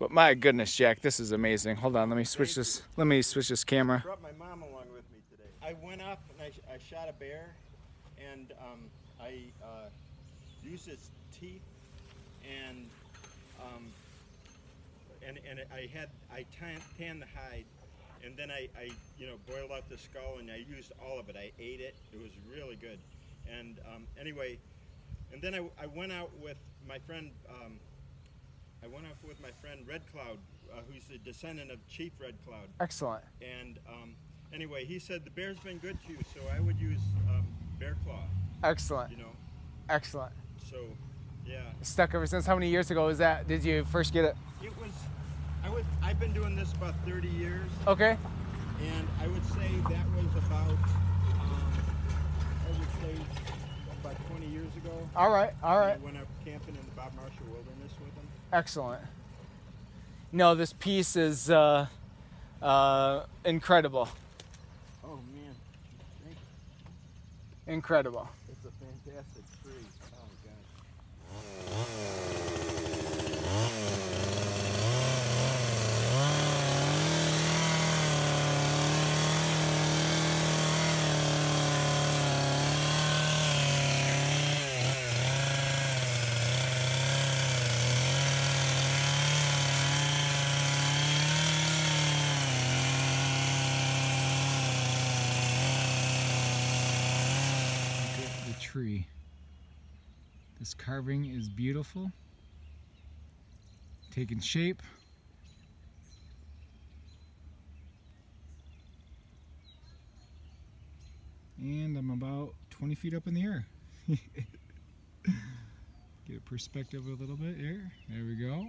But my goodness, Jack, this is amazing. Hold on, let me switch this. Let me switch this camera. I brought my mom along with me today. I went up and I shot a bear, and I used its teeth, and I tanned the hide, and then I boiled out the skull, and I used all of it. I ate it. It was really good. And anyway, and then I went out with my friend. I went out with my friend Red Cloud, who's the descendant of Chief Red Cloud. Excellent. And anyway, he said the bear's been good to you, so I would use Bearclaw. Excellent. You know. Excellent. So, yeah. Stuck ever since. How many years ago was that? Did you first get it? It was. I've been doing this about 30 years. Okay. And I would say that was about. I would say about 20 years ago. All right. All right. I went up camping in the Bob Marshall Wilderness with him. Excellent. No, this piece is incredible. Oh man. Incredible. It's a fantastic tree. Oh gosh. Tree. This carving is beautiful, taking shape. And I'm about 20 feet up in the air. Get a perspective a little bit here. There we go.